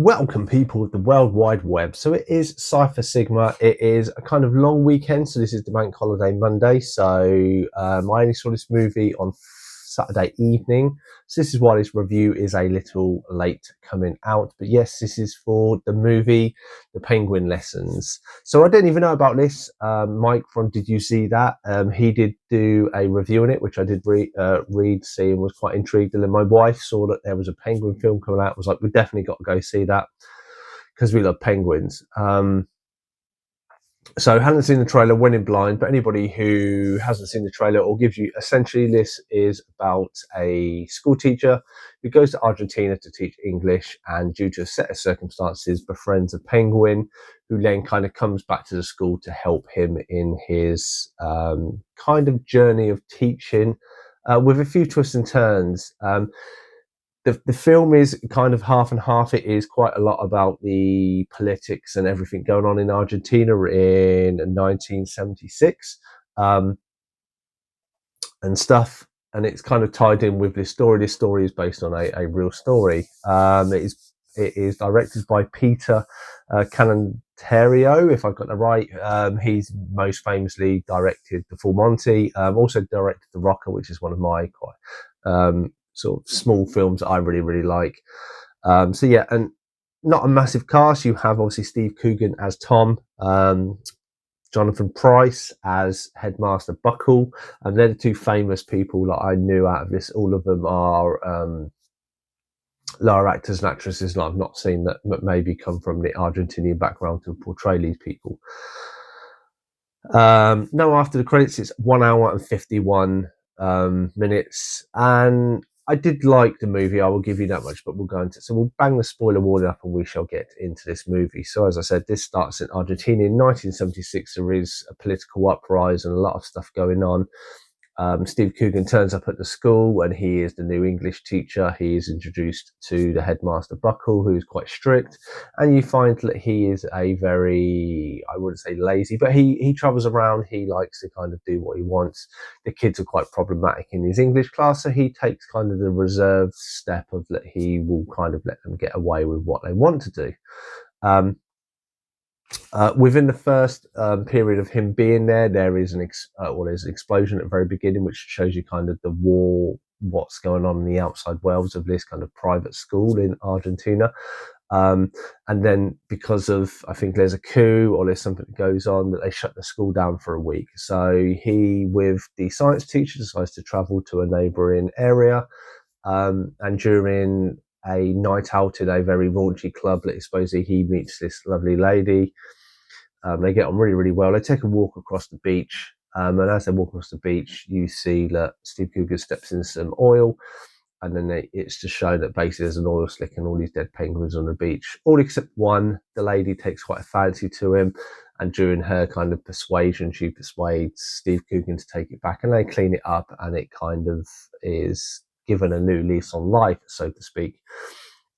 Welcome, people of the World Wide Web. So it is Cypher Sigma. It is a kind of long weekend. So this is the bank holiday Monday. So I only saw this movie on Saturday evening. So this is why this review is a little late coming out. But yes, this is for the movie, The Penguin Lessons. So I didn't even know about this. Mike from Did You See That? He did do a review on it, which I did see and was quite intrigued. And then my wife saw that there was a penguin film coming out. Was like, we definitely got to go see that because we love penguins. So hadn't seen the trailer, went in blind, but anybody who hasn't seen the trailer, will give you, essentially this is about a school teacher who goes to Argentina to teach English, and due to a set of circumstances befriends a penguin who then kind of comes back to the school to help him in his kind of journey of teaching, with a few twists and turns. The film is kind of half and half. It is quite a lot about the politics and everything going on in Argentina in 1976 and stuff. And it's kind of tied in with this story. This story is based on a real story. It is directed by Peter Cananterio, if I've got that right. He's most famously directed The Full Monty, also directed The Rocker, which is one of my quite sort of small films that I really, really like. So yeah, and not a massive cast. You have obviously Steve Coogan as Tom, Jonathan Pryce as Headmaster Buckle, and they're the two famous people that I knew out of this. All of them are lower actors and actresses that I've not seen that maybe come from the Argentinian background to portray these people. No, after the credits, it's 1 hour and 51 minutes, and I did like the movie, I will give you that much, but we'll go into it. So we'll bang the spoiler warning up and we shall get into this movie. So as I said, this starts in Argentina in 1976. There is a political uprising and a lot of stuff going on. Steve Coogan turns up at the school and he is the new English teacher. He is introduced to the headmaster Buckle, who's quite strict, and you find that he is a very, I wouldn't say lazy, but he travels around. He likes to kind of do what he wants. The kids are quite problematic in his English class, so he takes kind of the reserved step of that he will kind of let them get away with what they want to do. Within the first period of him being there, there's an explosion at the very beginning, which shows you kind of the war, what's going on in the outside worlds of this kind of private school in Argentina. And then because of, I think there's a coup or there's something that goes on, that they shut the school down for a week. So he, with the science teacher, decides to travel to a neighbouring area, and during a night out in a very raunchy club that supposedly he meets this lovely lady. They get on really, really well. They take a walk across the beach, and as they walk across the beach, you see that Steve Coogan steps in some oil, and then it's to show that basically there's an oil slick and all these dead penguins on the beach, all except one. The lady takes quite a fancy to him, and during her kind of persuasion, she persuades Steve Coogan to take it back, and they clean it up, and it kind of is given a new lease on life, so to speak.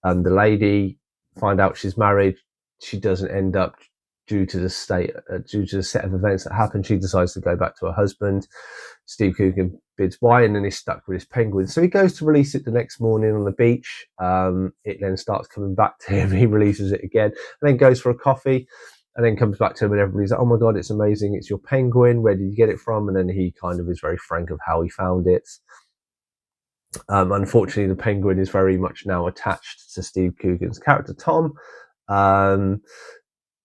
The lady find out she's married. She doesn't end up, due to the set of events that happen. She decides to go back to her husband. Steve Coogan bids by, and then he's stuck with his penguin. So he goes to release it the next morning on the beach. It then starts coming back to him. He releases it again, and then goes for a coffee, and then comes back to him, and everybody's like, "Oh my God, it's amazing! It's your penguin. Where did you get it from?" And then he kind of is very frank of how he found it. Unfortunately, the penguin is very much now attached to Steve Coogan's character, Tom.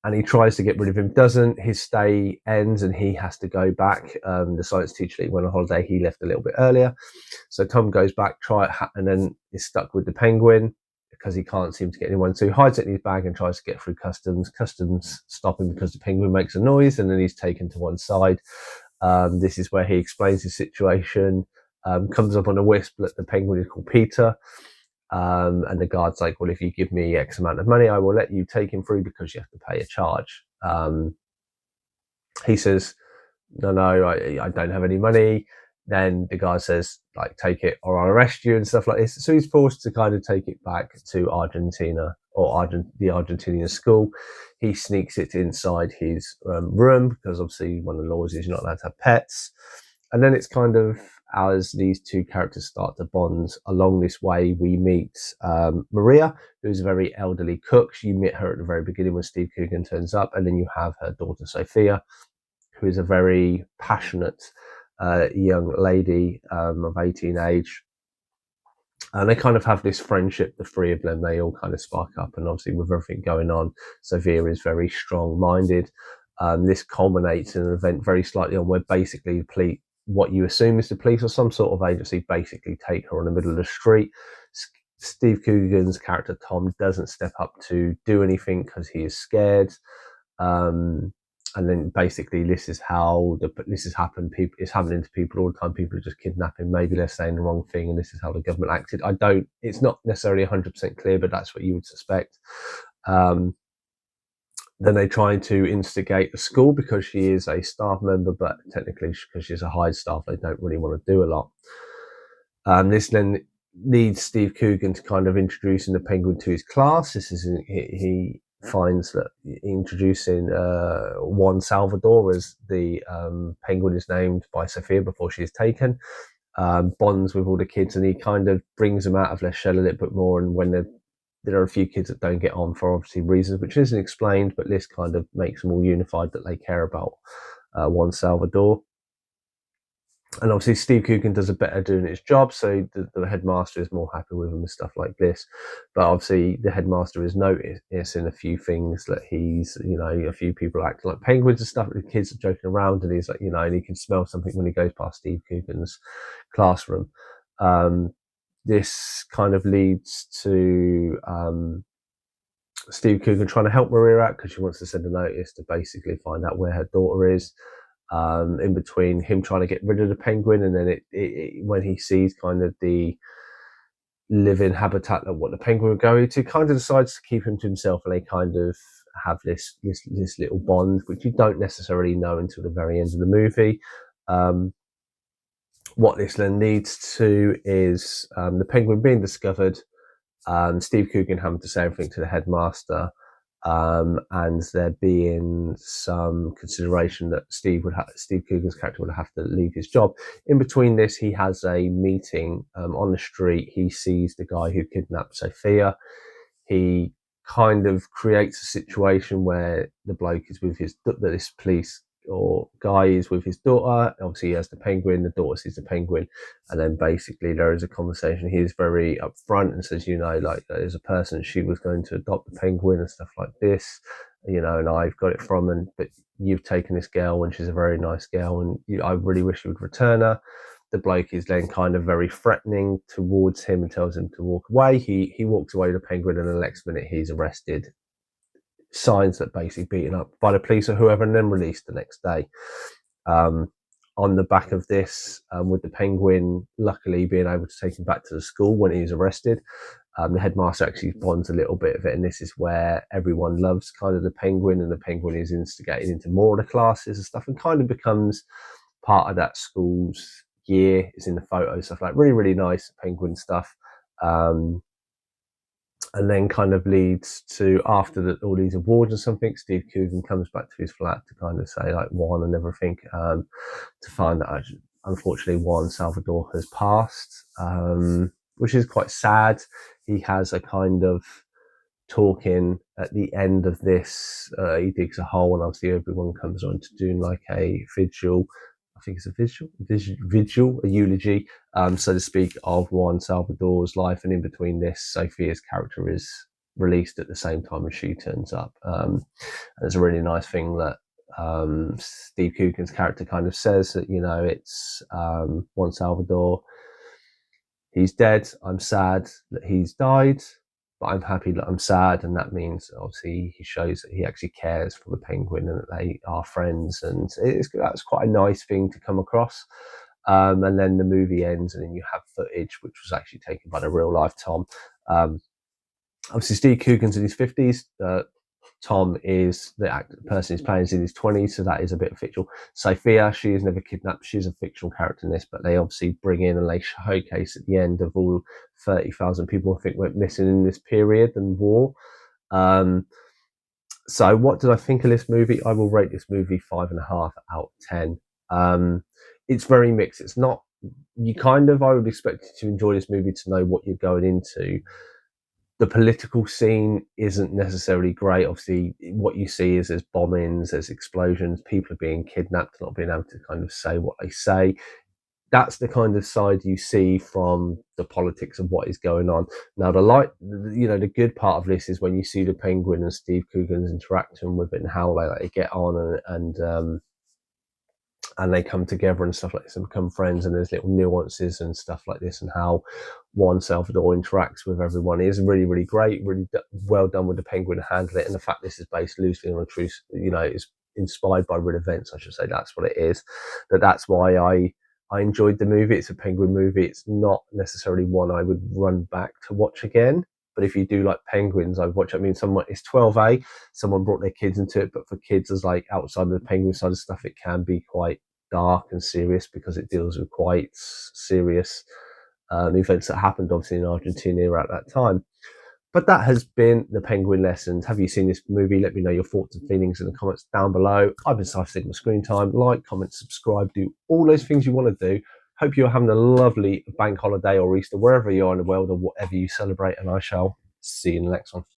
And he tries to get rid of him, doesn't. His stay ends and he has to go back. The science teacher that he went on holiday, he left a little bit earlier. So Tom goes back, and then is stuck with the penguin because he can't seem to get anyone. So he hides it in his bag and tries to get through customs. Customs stop him because the penguin makes a noise, and then he's taken to one side. This is where he explains his situation. Comes up on a wisp that the penguin is called Peter. And the guard's like, well, if you give me X amount of money, I will let you take him through because you have to pay a charge. He says, no, I don't have any money. Then the guy says, like, take it or I'll arrest you and stuff like this. So he's forced to kind of take it back to Argentina, or the Argentinian school. He sneaks it inside his room because obviously one of the laws is you're not allowed to have pets. And then it's kind of as these two characters start to bond along this way, we meet Maria, who's a very elderly cook. You meet her at the very beginning when Steve Coogan turns up, and then you have her daughter Sophia, who is a very passionate young lady of 18 age. And they kind of have this friendship, the three of them. They all kind of spark up, and obviously with everything going on, Sophia is very strong-minded. This culminates in an event very slightly on where basically what you assume is the police or some sort of agency basically take her on the middle of the street. Steve Coogan's character Tom doesn't step up to do anything because he is scared. And then basically this is happened. It's happening to people all the time. People are just kidnapping. Maybe they're saying the wrong thing, and this is how the government acted. It's not necessarily 100% clear, but that's what you would suspect. Then they try to instigate the school because she is a staff member, but technically because she's a hired staff, they don't really want to do a lot. This then leads Steve Coogan to kind of introducing the Penguin to his class. He finds that introducing Juan Salvador, as the Penguin is named by Sophia before she is taken, bonds with all the kids, and he kind of brings them out of their shell a little bit more. And when there are a few kids that don't get on for obviously reasons which isn't explained, but this kind of makes them all unified that they care about Juan Salvador. And obviously Steve Coogan does a better doing his job, so the headmaster is more happy with him and stuff like this. But obviously the headmaster is noticing a few things that a few people acting like penguins and stuff. The kids are joking around, and he's like, and he can smell something when he goes past Steve Coogan's classroom. This kind of leads to Steve Coogan trying to help Maria out because she wants to send a notice to basically find out where her daughter is. In between him trying to get rid of the penguin, and then when he sees kind of the living habitat of what the penguin would go to, kind of decides to keep him to himself, and they kind of have this little bond, which you don't necessarily know until the very end of the movie. What this then leads to is the penguin being discovered, Steve Coogan having to say everything to the headmaster, and there being some consideration that Steve Coogan's character would have to leave his job. In between this, he has a meeting on the street. He sees the guy who kidnapped Sophia. He kind of creates a situation where the bloke is with this police or guy is with his daughter. Obviously, he has the penguin. The daughter sees the penguin, and then basically there is a conversation. He is very upfront and says, like as a person, she was going to adopt the penguin and stuff like this, and I've got it but you've taken this girl, and she's a very nice girl, and I really wish you would return her. The bloke is then kind of very threatening towards him and tells him to walk away. He walks away with the penguin, and the next minute he's arrested. Signs that basically beaten up by the police or whoever, and then released the next day. On the back of this, with the penguin luckily being able to take him back to the school when he's arrested, the headmaster actually bonds a little bit of it, and this is where everyone loves kind of the penguin, and the penguin is instigated into more of the classes and stuff, and kind of becomes part of that school's year. Is in the photos, stuff like really, really nice penguin stuff. And then kind of leads to, after all these awards and something, Steve Coogan comes back to his flat to kind of say like Juan and everything, to find that unfortunately Juan Salvador has passed, which is quite sad. He has a kind of talking at the end of this. He digs a hole, and obviously everyone comes on to doing like a vigil. I think it's a eulogy, so to speak, of Juan Salvador's life. And in between this, Sophia's character is released at the same time as she turns up. And it's a really nice thing that Steve Coogan's character kind of says that, it's Juan Salvador. He's dead. I'm sad that he's died, but I'm happy that I'm sad, and that means obviously he shows that he actually cares for the penguin and that they are friends, and that's quite a nice thing to come across. And then the movie ends, and then you have footage which was actually taken by the real life Tom. Obviously, Steve Coogan's in his 50s. Tom is the person he's playing is in his 20s, so that is a bit fictional. Sophia, she is never kidnapped. She's a fictional character in this, but they obviously bring in and they showcase at the end of all 30,000 people I think went missing in this period and war. So what did I think of this movie? I will rate this movie 5.5 out of 10. It's very mixed. It's not you kind of, I would expect you to enjoy this movie to know what you're going into. The political scene isn't necessarily great. Obviously, what you see is there's bombings, there's explosions, people are being kidnapped, not being able to kind of say what they say. That's the kind of side you see from the politics of what is going on. Now, the good part of this is when you see the Penguin and Steve Coogan's interaction with it and how they get on and they come together and stuff like this and become friends, and there's little nuances and stuff like this, and how Juan Salvador interacts with everyone is really, really great, really well done with the Penguin handling it. And the fact this is based loosely on a true, it's inspired by real events, I should say. That's what it is. That's why I enjoyed the movie. It's a Penguin movie. It's not necessarily one I would run back to watch again. But if you do like Penguins, I've watched. I mean, it's 12A. Someone brought their kids into it, but for kids, as like outside of the Penguin side of stuff, it can be quite dark and serious because it deals with quite serious events that happened, obviously, in Argentina at that time. But that has been the Penguin Lessons. Have you seen this movie? Let me know your thoughts and feelings in the comments down below. I've been Sci Sigma Screen Time. Like, comment, subscribe, do all those things you want to do. Hope you're having a lovely bank holiday or Easter, wherever you are in the world or whatever you celebrate, and I shall see you in the next one.